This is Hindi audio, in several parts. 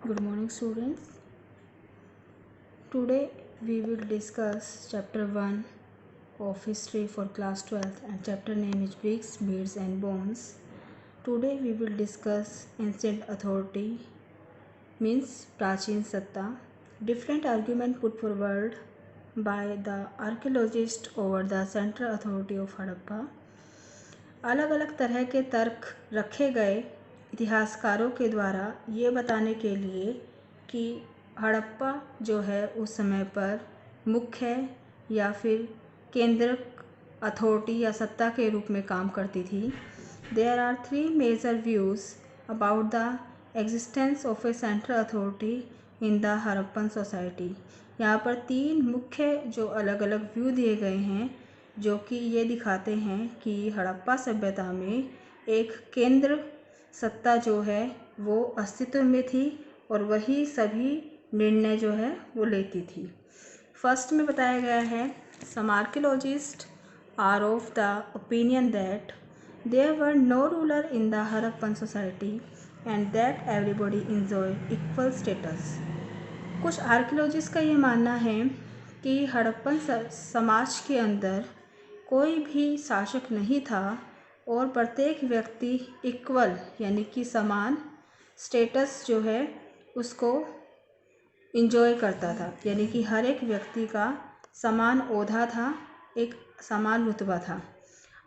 Good morning, students. Today we will discuss chapter 1 of history for class 12th, and chapter name is Bricks, Beads and Bones. Today we will discuss ancient authority means Prachin Satta. Different argument put forward by the archaeologist over the central authority of Harappa. अलग अलग तरह के तर्क रखे गए इतिहासकारों के द्वारा ये बताने के लिए कि हड़प्पा जो है उस समय पर मुख्य या फिर केंद्रक अथॉरिटी या सत्ता के रूप में काम करती थी. There are 3 major views about the existence of a central authority in the Harappan society. यहाँ पर 3 मुख्य जो अलग अलग व्यू दिए गए हैं जो कि ये दिखाते हैं कि हड़प्पा सभ्यता में एक केंद्र सत्ता जो है वो अस्तित्व में थी और वही सभी निर्णय जो है वो लेती थी. फर्स्ट में बताया गया है some archaeologists are of the opinion that there were no ruler in the Harappan society and that everybody enjoyed equal status. कुछ आर्कियोलॉजिस्ट का ये मानना है कि हड़प्पन समाज के अंदर कोई भी शासक नहीं था और प्रत्येक व्यक्ति इक्वल यानी कि समान स्टेटस जो है उसको इंजॉय करता था, यानी कि हर एक व्यक्ति का समान ओहदा था, एक समान रुतबा था.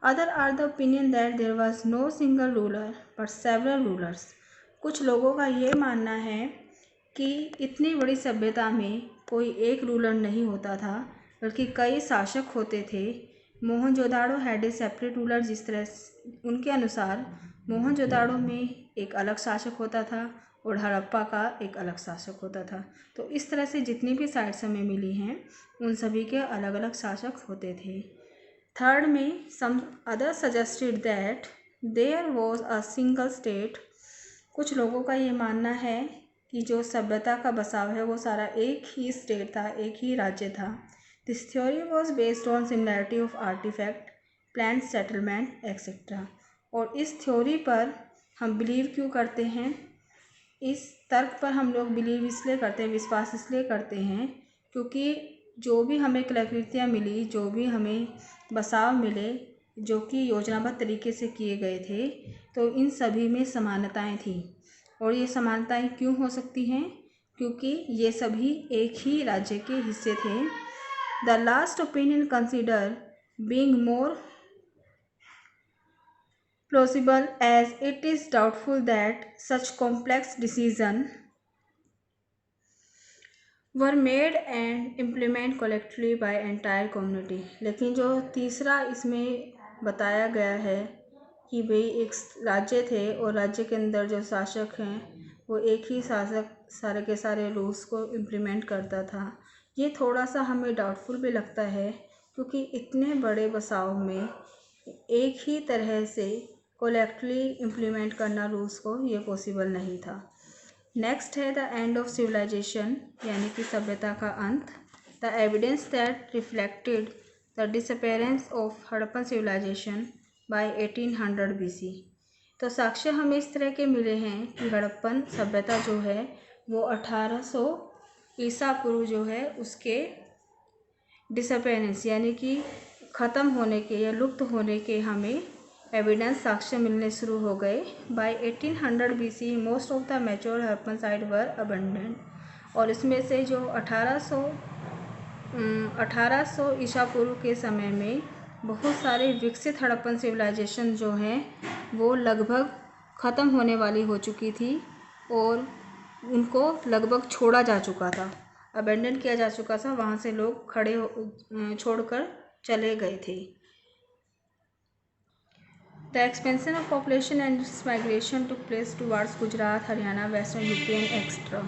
Other are the opinion that there was no single ruler but several rulers. कुछ लोगों का ये मानना है कि इतनी बड़ी सभ्यता में कोई एक रूलर नहीं होता था बल्कि कई शासक होते थे. Mohenjodaro had a separate ruler. जिस तरह उनके अनुसार मोहनजोदाड़ो में एक अलग शासक होता था और हड़प्पा का एक अलग शासक होता था. तो इस तरह से जितनी भी साइट्स हमें मिली हैं उन सभी के अलग अलग शासक होते थे. थर्ड में some other suggested that there was a single state. कुछ लोगों का ये मानना है कि जो सभ्यता का बसाव है वो सारा एक ही स्टेट था, एक ही राज्य था. This theory was based on similarity of artifact, planned settlement, etc. और इस थ्योरी पर हम बिलीव क्यों करते हैं, इस तर्क पर हम लोग बिलीव इसलिए करते हैं, विश्वास इसलिए करते हैं क्योंकि जो भी हमें कलाकृतियाँ मिली, जो भी हमें बसाव मिले जो कि योजनाबद्ध तरीके से किए गए थे, तो इन सभी में समानताएं थी. और ये समानताएं क्यों हो सकती हैं, क्योंकि ये सभी एक ही राज्य के हिस्से थे. The last opinion consider being more plausible as it is doubtful that such complex decisions were made and implemented collectively by entire community. लेकिन जो तीसरा इसमें बताया गया है कि भाई एक राज्य थे और राज्य के अंदर जो शासक हैं वो एक ही शासक सारे के सारे रूल्स को इम्प्लीमेंट करता था. ये थोड़ा सा हमें डाउटफुल भी लगता है क्योंकि इतने बड़े बसाव में एक ही तरह से कोलेक्टिवली इम्प्लीमेंट करना रूल्स को ये पॉसिबल नहीं था. नेक्स्ट है द एंड ऑफ सिविलाइजेशन यानी कि सभ्यता का अंत. The evidence that reflected the disappearance of Harappan civilization by 1800 BC. तो साक्ष्य हमें इस तरह के मिले हैं कि हड़प्पन सभ्यता जो है वो 1800 ईसा पूर्व जो है उसके डिसअपेरेंस यानी कि ख़त्म होने के या लुप्त होने के हमें एविडेंस साक्ष्य मिलने शुरू हो गए. By 1800 BC most of the mature Harappan site were abandoned. और इसमें से जो 1800 ईसा पूर्व के समय में बहुत सारे विकसित हड़प्पन सिविलाइजेशन जो हैं वो लगभग ख़त्म होने वाली हो चुकी थी और उनको लगभग छोड़ा जा चुका था, अबेंडन किया जा चुका था, वहाँ से लोग छोड़कर चले गए थे. The expansion of population and migration took place towards Gujarat, Haryana, western UP and extra.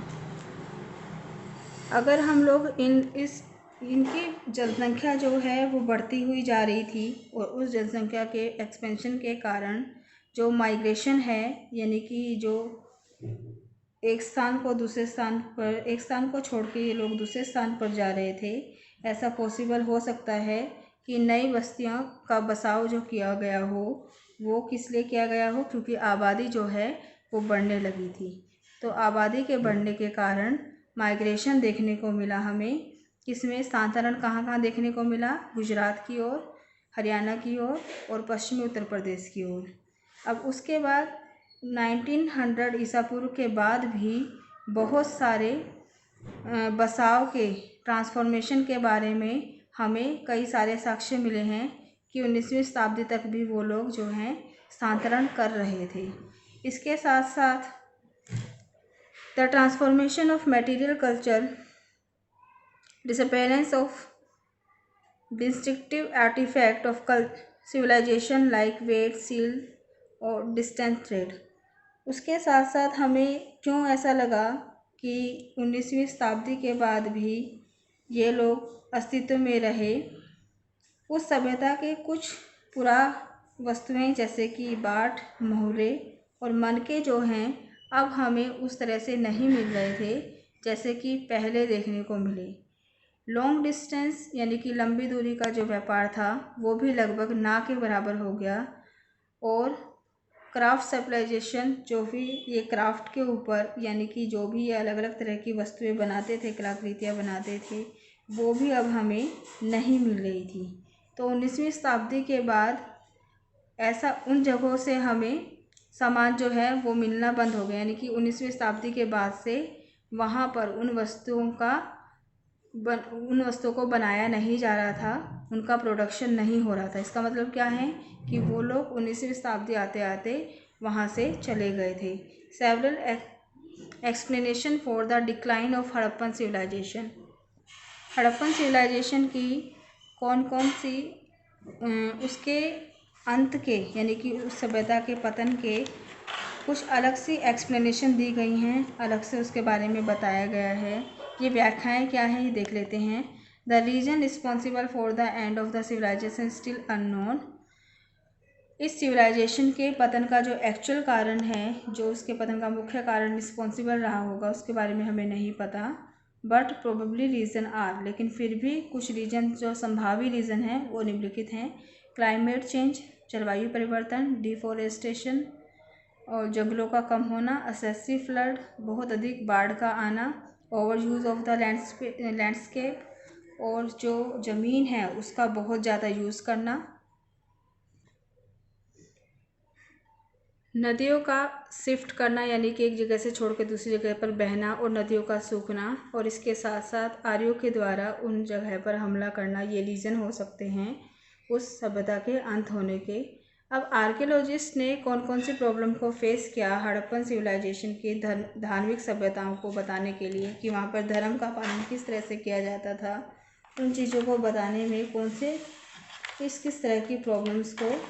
अगर हम लोग इनकी जनसंख्या जो है वो बढ़ती हुई जा रही थी और उस जनसंख्या के एक्सपेंशन के कारण जो माइग्रेशन है यानी कि जो एक स्थान को दूसरे स्थान पर, एक स्थान को छोड़ के ये लोग दूसरे स्थान पर जा रहे थे, ऐसा पॉसिबल हो सकता है कि नई बस्तियों का बसाव जो किया गया हो वो किस लिए किया गया हो, क्योंकि आबादी जो है वो बढ़ने लगी थी. तो आबादी के बढ़ने के कारण माइग्रेशन देखने को मिला हमें। इसमें स्थानांतरण कहाँ कहाँ देखने को मिला? गुजरात की ओर, हरियाणा की ओर और पश्चिमी उत्तर प्रदेश की ओर। अब उसके बाद 1900 ईसा पूर्व के बाद भी बहुत सारे बसाव के ट्रांसफॉर्मेशन के बारे में हमें कई सारे साक्ष्य मिले हैं कि 19वीं शताब्दी तक भी वो लोग जो हैं स्थानांतरण कर रहे थे। इसके साथ साथ the transformation of material culture, disappearance of distinctive artifact of civilization like weight, seal और distance trade। उसके साथ साथ हमें क्यों ऐसा लगा कि 19वीं शताब्दी के बाद भी ये लोग अस्तित्व में रहे? उस सभ्यता के कुछ पुरावस्तुएं जैसे कि बाट, मोहरे और मनके जो हैं अब हमें उस तरह से नहीं मिल रहे थे जैसे कि पहले देखने को मिले। लॉन्ग डिस्टेंस यानी कि लंबी दूरी का जो व्यापार था वो भी लगभग ना के बराबर हो गया। और क्राफ्ट सिविलाइजेशन, जो भी ये क्राफ्ट के ऊपर यानी कि जो भी ये अलग अलग तरह की वस्तुएं बनाते थे, कलाकृतियाँ बनाते थे, वो भी अब हमें नहीं मिल रही थी। तो 19वीं शताब्दी के बाद ऐसा उन जगहों से हमें सामान जो है वो मिलना बंद हो गया, यानी कि 19वीं शताब्दी के बाद से वहाँ पर उन वस्तुओं को बनाया नहीं जा रहा था, उनका प्रोडक्शन नहीं हो रहा था। इसका मतलब क्या है कि वो लोग 19वीं शताब्दी आते आते वहाँ से चले गए थे। Several explanation for the decline of Harappan civilization. Harappan civilization की कौन कौन सी उसके अंत के यानी कि उस सभ्यता के पतन के कुछ अलग सी एक्सप्लेनेशन दी गई हैं, अलग से उसके बारे में बताया गया है। ये व्याख्याएं क्या हैं ये देख लेते हैं। The reason responsible for the end of the civilization still unknown. इस सिविलाइजेशन के पतन का जो एक्चुअल कारण है, जो उसके पतन का मुख्य कारण रिस्पॉन्सिबल रहा होगा, उसके बारे में हमें नहीं पता। बट प्रोबेबली रीज़न आर, लेकिन फिर भी कुछ रीजन जो संभावी रीज़न हैं वो निम्नलिखित हैं। क्लाइमेट चेंज, जलवायु परिवर्तन, डिफॉरेस्टेशन और जंगलों का कम होना, एक्सेसिव फ्लड, बहुत अधिक बाढ़ का आना, over use of the landscape और जो ज़मीन है उसका बहुत ज़्यादा यूज़ करना, नदियों का शिफ्ट करना यानी कि एक जगह से छोड़ के दूसरी जगह पर बहना और नदियों का सूखना, और इसके साथ साथ आर्यों के द्वारा उन जगह पर हमला करना, ये रीज़न हो सकते हैं उस सभ्यता के अंत होने के। अब आर्कियोलॉजिस्ट ने कौन कौन सी प्रॉब्लम को फेस किया हड़प्पन सिविलाइजेशन की धार्मिक सभ्यताओं को बताने के लिए कि वहाँ पर धर्म का पालन किस तरह से किया जाता था, उन चीज़ों को बताने में कौन से किस तरह की प्रॉब्लम्स को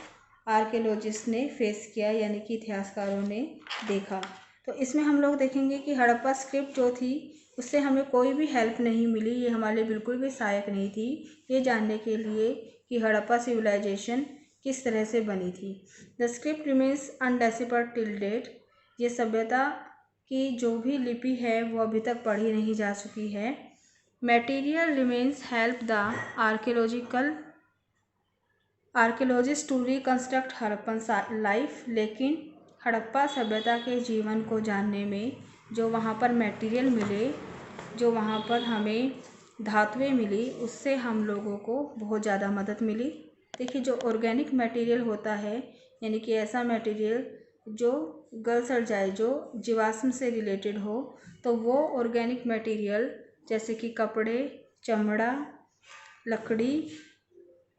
आर्कियोलॉजिस्ट ने फेस किया यानी कि इतिहासकारों ने देखा। तो इसमें हम लोग देखेंगे कि हड़प्पा स्क्रिप्ट जो थी उससे हमें कोई भी हेल्प नहीं मिली, ये हमारे लिए बिल्कुल भी सहायक नहीं थी ये जानने के लिए कि हड़प्पा सिविलाइजेशन किस तरह से बनी थी। The script remains undeciphered till date. ये सभ्यता की जो भी लिपि है वो अभी तक पढ़ी नहीं जा चुकी है। Material remains help the archaeologist to reconstruct Harappan life. लेकिन हड़प्पा सभ्यता के जीवन को जानने में जो वहाँ पर मटेरियल मिले, जो वहाँ पर हमें धातुएं मिली, उससे हम लोगों को बहुत ज़्यादा मदद मिली। देखिए, जो ऑर्गेनिक मटेरियल होता है यानी कि ऐसा मटेरियल जो गल सड़ जाए, जो जीवाश्म से रिलेटेड हो, तो वो ऑर्गेनिक मटेरियल जैसे कि कपड़े, चमड़ा, लकड़ी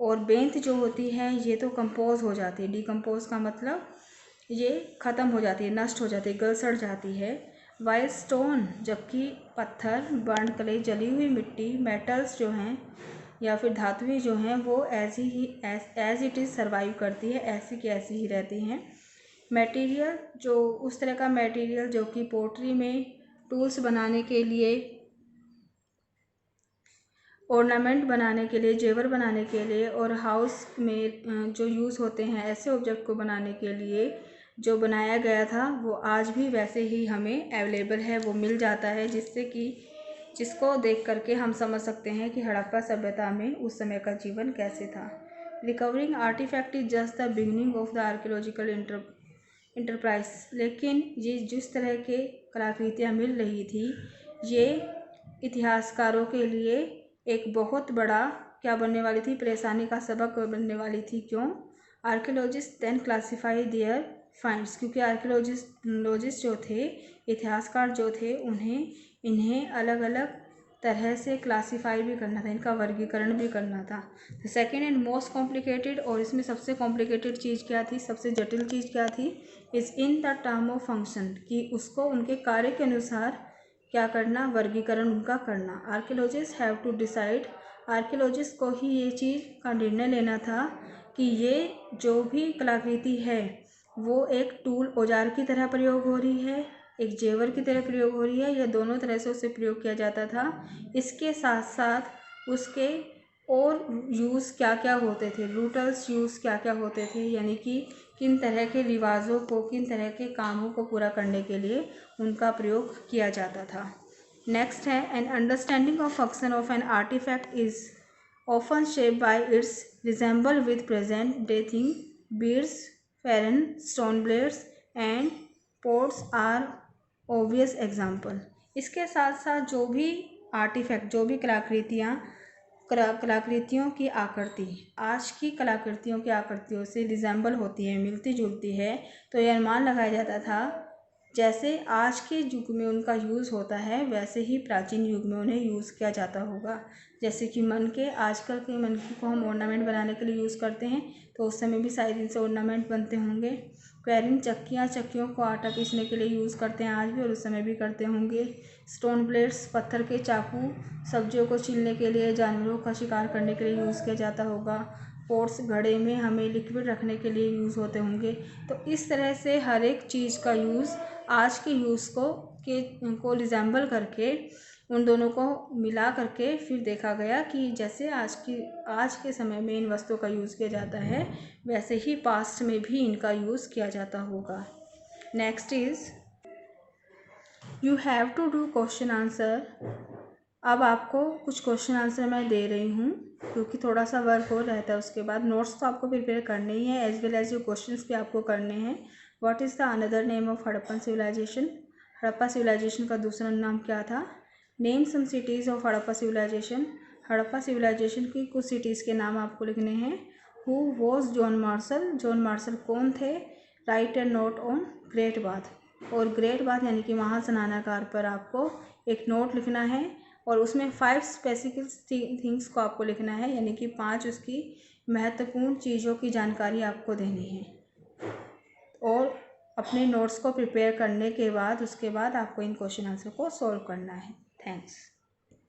और बेंत जो होती है ये तो कंपोज हो जाती है। डिकम्पोज का मतलब ये ख़त्म हो जाती है, नष्ट हो जाती है, गल सड़ जाती है। वाइल स्टोन, जबकि पत्थर, बर्न क्ले, जली हुई मिट्टी, मेटल्स जो हैं या फिर धातुएं जो हैं वो ऐसी ही एज इट इज़ सर्वाइव करती है, ऐसी की ऐसी ही रहती हैं। मटेरियल जो उस तरह का मटेरियल जो कि पोट्री में टूल्स बनाने के लिए, ऑर्नामेंट बनाने के लिए, जेवर बनाने के लिए और हाउस में जो यूज़ होते हैं ऐसे ऑब्जेक्ट को बनाने के लिए जो बनाया गया था वो आज भी वैसे ही हमें अवेलेबल है, वो मिल जाता है, जिसको देख करके हम समझ सकते हैं कि हड़प्पा सभ्यता में उस समय का जीवन कैसे था। Recovering artifact is just the beginning of the archaeological enterprise. लेकिन ये जिस तरह के कलाकृतियाँ मिल रही थी, ये इतिहासकारों के लिए एक बहुत बड़ा क्या बनने वाली थी, परेशानी का सबक बनने वाली थी। क्यों? Archaeologist then classify their finds, क्योंकि आर्कियोलॉजिस्ट जो थे, इतिहासकार जो थे, इन्हें अलग अलग तरह से क्लासीफाई भी करना था, इनका वर्गीकरण भी करना था। सेकेंड एंड मोस्ट कॉम्प्लिकेटेड, और इसमें सबसे कॉम्प्लिकेटेड चीज़ क्या थी, सबसे जटिल चीज़ क्या थी, is in the term of function, कि उसको उनके कार्य के अनुसार क्या करना, वर्गीकरण उनका करना। Archaeologist have to decide, archaeologist को ही ये चीज़ का निर्णय लेना था कि ये जो भी कलाकृति है वो एक टूल, औजार की तरह प्रयोग हो रही है, एक जेवर की तरह प्रयोग हो रही है, या दोनों तरह से उसे प्रयोग किया जाता था। इसके साथ साथ उसके और यूज़ क्या क्या होते थे, रूटल्स यूज़ क्या क्या होते थे, यानी कि किन तरह के रिवाजों को, किन तरह के कामों को पूरा करने के लिए उनका प्रयोग किया जाता था। नेक्स्ट है, an understanding of function of an artifact is often shaped by its resemblance with present day thing, beads, querns, stone blades and pots are obvious example. इसके साथ साथ जो भी आर्टिफैक्ट, जो भी कलाकृतियों की आकृति आज की कलाकृतियों की आकृतियों से रिजेंबल होती है, मिलती जुलती है, तो यह अनुमान लगाया जाता था जैसे आज के युग में उनका यूज़ होता है, वैसे ही प्राचीन युग में उन्हें यूज़ किया जाता होगा। जैसे कि आजकल के मनके को हम ऑर्नामेंट बनाने के लिए यूज़ करते हैं, तो उस समय भी शायद इनसे ऑर्नामेंट बनते होंगे। क्वेरिंग, चक्कियों को आटा पीसने के लिए यूज़ करते हैं आज भी, और उस समय भी करते होंगे। स्टोन ब्लेड्स, पत्थर के चाकू सब्जियों को छीलने के लिए, जानवरों का शिकार करने के लिए यूज़ किया जाता होगा। पोट्स, घड़े में हमें लिक्विड रखने के लिए यूज़ होते होंगे। तो इस तरह से हर एक चीज़ का यूज़ आज के यूज़ को रिजेंबल करके, उन दोनों को मिला करके फिर देखा गया कि जैसे आज के समय में इन वस्तुओं का यूज़ किया जाता है, वैसे ही पास्ट में भी इनका यूज़ किया जाता होगा। Next is you have to do question answer. अब आपको कुछ क्वेश्चन आंसर मैं दे रही हूँ, क्योंकि थोड़ा सा वर्क हो रहता है। उसके बाद नोट्स तो आपको प्रिपेयर करने ही है, एज वेल एज जो क्वेश्चंस भी आपको करने हैं। What is the another name of Harappan civilization? Harappa civilization का दूसरा नाम क्या था? Name some cities of Harappa civilization. Harappa civilization की कुछ सिटीज़ के नाम आपको लिखने हैं। Who was John Marshall? John Marshall कौन थे? Write a note on great bath. और ग्रेट बाथ यानी कि महास्नानागार पर आपको एक नोट लिखना है, और उसमें 5 स्पेसिफिक थिंग्स को आपको लिखना है, यानी कि 5 उसकी महत्वपूर्ण चीज़ों की जानकारी आपको देनी है। और अपने नोट्स को प्रिपेयर करने के बाद उसके बाद आपको इन क्वेश्चन आंसर को सॉल्व करना है। थैंक्स।